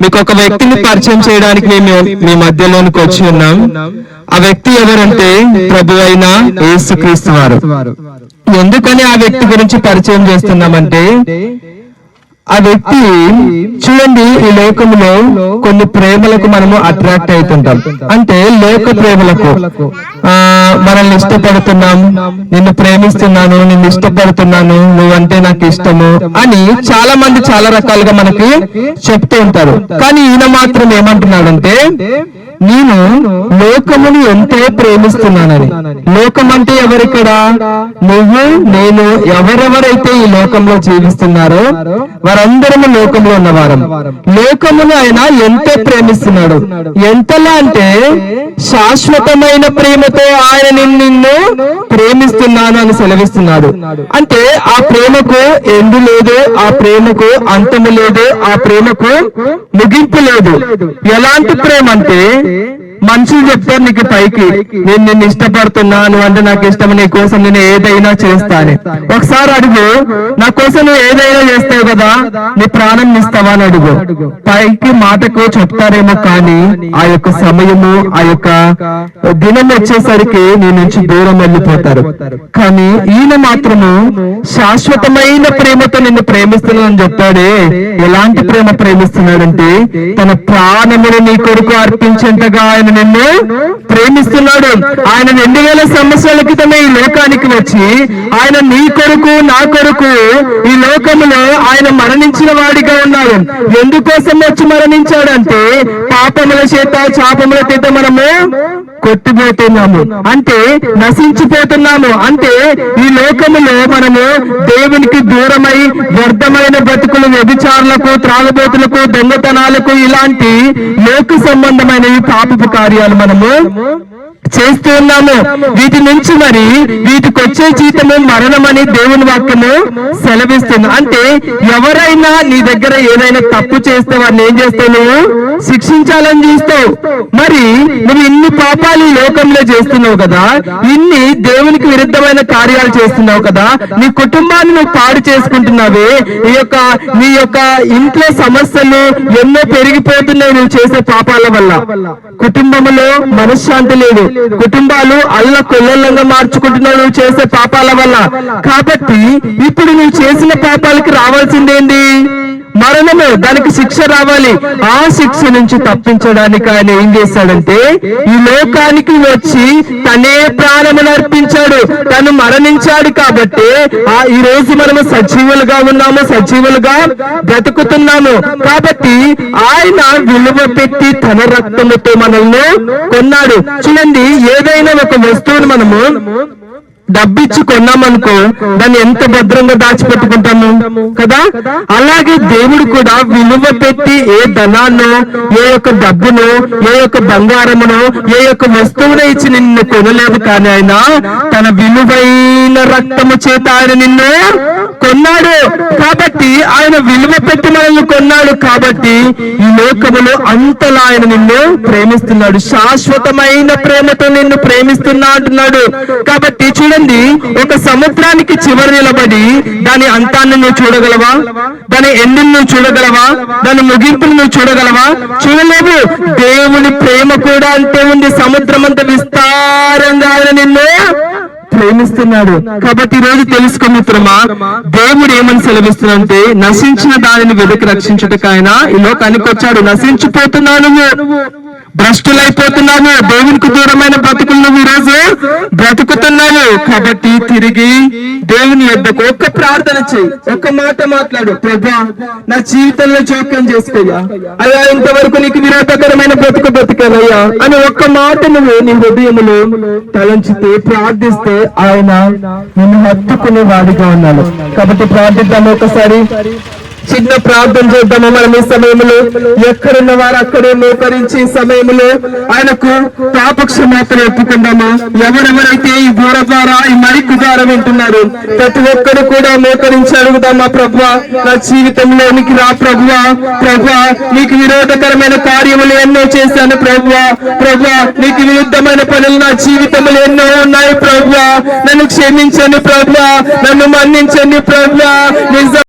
మీకు ఒక వ్యక్తిని పరిచయం చేయడానికి మేము మీ మధ్యలోనికి వచ్చి ఉన్నాం. ఆ వ్యక్తి ఎవరంటే ప్రభు అయిన యేసుక్రీస్తు వారు. ఎందుకని ఆ వ్యక్తి గురించి పరిచయం చేస్తున్నామంటే, ఆ వ్యక్తి చూడండి, ఈ లోకంలో కొన్ని ప్రేమలకు మనము అట్రాక్ట్ అవుతుంటాం. అంటే లోక ప్రేమలకు మనల్ని ఇష్టపడుతున్నాం, నిన్ను ప్రేమిస్తున్నాను, నిన్ను ఇష్టపడుతున్నాను, నువ్వంటే నాకు ఇష్టము అని చాలా మంది చాలా రకాలుగా మనకి చెప్తూ ఉంటారు. కానీ ఈయన మాత్రం ఏమంటున్నాడంటే, నేను లోకముని ఎంతో ప్రేమిస్తున్నానని. లోకం అంటే ఎవరిక్కడ? నువ్వు, నేను, ఎవరెవరైతే ఈ లోకంలో జీవిస్తున్నారో వారందరము లోకంలో ఉన్నవారు. లోకమును ఆయన ఎంతో ప్రేమిస్తున్నాడు. ఎంతలా అంటే శాశ్వతమైన ప్రేమతో ఆయన నిన్ను ప్రేమిస్తున్నాను అని సెలవిస్తున్నాడు. అంటే ఆ ప్రేమకు ఎండు లేదు, ఆ ప్రేమకు అంతము లేదు, ఆ ప్రేమకు ముగింపు లేదు. ఎలాంటి ప్రేమ అంటే, మనుషులు చెప్తారు నీకు పైకి, నేను నిన్ను ఇష్టపడుతున్నాను అంటే నాకు ఇష్టం, నీ కోసం నేను ఏదైనా చేస్తాను. ఒకసారి అడుగు, నా కోసం నువ్వు ఏదైనా చేస్తావు కదా, నీ ప్రాణం ఇస్తావా అని అడుగు. పైకి మాటకు చెప్తారేమో, కానీ ఆ యొక్క సమయము, ఆ యొక్క దినం వచ్చేసరికి నీ నుంచి దూరం వెళ్ళిపోతారు. కానీ ఈయన మాత్రము శాశ్వతమైన ప్రేమతో నిన్ను ప్రేమిస్తున్నానని చెప్తాడే. ఎలాంటి ప్రేమ ప్రేమిస్తున్నాడంటే, తన ప్రాణమును నీ కొరకు అర్పించేంతగా ఆయన నిన్ను ప్రేమిస్తున్నాడు. ఆయన 2000 సంవత్సరాల క్రితమే ఈ లోకానికి వచ్చి ఆయన నీ కొరకు, నా కొరకు ఈ లోకములో ఆయన మరణించిన వాడిగా ఉన్నాడు. ఎందుకోసం వచ్చి మరణించాడంటే, పాపముల చేత, శాపముల చేత మనము కొట్టిపోతున్నాము, అంటే నశించిపోతున్నాము. అంటే ఈ లోకములో మనము దేవునికి దూరమై వ్యర్థమైన బ్రతుకులు, వ్యభిచారులకు, త్రాగబోతులకు, దొంగతనాలకు, ఇలాంటి లోక సంబంధమైన ఈ పాపపు కార్యాలు మనము చేస్తూ ఉన్నాము. వీటి నుంచి మరి వీటికి వచ్చే జీతము మరణమని దేవుని వాక్యము సెలవిస్తుంది. అంటే ఎవరైనా నీ దగ్గర ఏదైనా తప్పు చేస్తే వారిని ఏం చేస్తావు? నువ్వు శిక్షించాలని చూస్తావు. మరి నువ్వు ఇన్ని పాపాలు ఈ లోకంలో చేస్తున్నావు కదా, ఇన్ని దేవునికి విరుద్ధమైన కార్యాలు చేస్తున్నావు కదా, నీ కుటుంబాన్ని నువ్వు పాడు చేసుకుంటున్నావే, నీ యొక్క ఇంట్లో సమస్యలు ఎన్నో పెరిగిపోతున్నాయి నువ్వు చేసే పాపాల వల్ల. కుటుంబంలో మనశ్శాంతి లేదు, కుటుంబాలు అల్ల కొల్లలంగా మార్చుకుంటున్నావు నువ్వు చేసే పాపాల వల్ల. కాబట్టి ఇప్పుడు నువ్వు చేసిన పాపాలకి రావాల్సిందేంటి? మరణము. దానికి శిక్ష రావాలి. ఆ శిక్ష నుంచి తప్పించడానికి ఆయన ఏం చేశాడంటే, ఈ లోకానికి వచ్చి తనే ప్రాణమును అర్పించాడు, తను మరణించాడు. కాబట్టి ఈ రోజు మనము సజీవులుగా ఉన్నాము, సజీవులుగా బ్రతుకుతున్నాము. కాబట్టి ఆయన విలువ పెట్టి తన రక్తముతో మనల్ని కొన్నాడు. చూడండి, ఏదైనా ఒక వస్తువును మనము డబ్బిచ్చి కొన్నామనుకో, దాన్ని ఎంత భద్రంగా దాచిపెట్టుకుంటాము కదా. అలాగే దేవుడు కూడా విలువ పెట్టి ఏ ధనాన్నో, ఏ యొక్క డబ్బును, ఏ యొక్క బంగారమును, ఏ యొక్క వస్తువును ఇచ్చి నిన్ను కొనలేదు. కానీ ఆయన తన విలువైన రక్తము చేత ఆయన నిన్ను కొన్నాడు. కాబట్టి ఆయన విలువ పెట్టి మనల్ని కొన్నాడు. కాబట్టి ఈ లోకములో అంతలా ఆయన నిన్ను ప్రేమిస్తున్నాడు. శాశ్వతమైన ప్రేమతో నిన్ను ప్రేమిస్తున్నా అంటున్నాడు. కాబట్టి చూడండి, ఒక సముద్రానికి చివరి నిలబడి దాని అంతాన్ని నువ్వు చూడగలవా? దాని ఎండును నువ్వు చూడగలవా? దాని ముగింపును నువ్వు చూడగలవా? చూడలేవు. దేవుని ప్రేమ కూడా అంతే ఉంది. సముద్రం అంత విస్తారంగా ఆయన నిన్ను ప్రేమిస్తున్నాడు. కాబట్టి ఈ రోజు తెలుసుకో మిత్రమా, దేవుడు ఏమని సెలవిస్తున్నాడంటే, నశించిన దానిని వెతికి రక్షించుటకు ఆయన ఈ లోకానికి వచ్చాడు. నశించిపోతున్నాను, భ్రష్టులైపోతున్నాము, దేవునికి దూరమైన బ్రతుకులు నువ్వు ఈరోజు బ్రతుకుతున్నావు. కాబట్టి తిరిగి దేవుని యొద్దకు ఒక్క ప్రార్థన చేయి, ఒక్క మాట మాట్లాడు. ప్రభా, నా జీవితంలో జోక్యం చేసుకోయ్యా, అయ్యా ఇంతవరకు నీకు విరోధకరమైన బ్రతుకు బ్రతికానయ్యా అని ఒక్క మాట నువ్వు నీ హృదయములో తలంచితే, ప్రార్థిస్తే ఆయన నిన్ను హత్తుకునే వాడిగా ఉన్నాడు. కాబట్టి ప్రార్థిద్దాము. ఒకసారి చిన్న ప్రార్థన చేద్దాము. మనం ఈ సమయంలో ఎక్కడున్న వారు అక్కడే మోకరించి సమయంలో ఆయనకు పాపక్షమాపణ ఒప్పుకుందామా? ఎవరెవరైతే ఈ బోర ద్వారా, ఈ మైకు ద్వారా వింటున్నారు, ప్రతి ఒక్కరు కూడా మోకరించి అడుగుదామా, ప్రభువా నా జీవితంలోనికి రా ప్రభువా, ప్రభువా నీకు విరోధకరమైన కార్యములు ఎన్నో చేశాను ప్రభువా, ప్రభువా నీకు విరుద్ధమైన పనులు నా జీవితంలో ఎన్నో ఉన్నాయి ప్రభువా, నన్ను క్షమించండి ప్రభువా, నన్ను మన్నించండి ప్రభువా.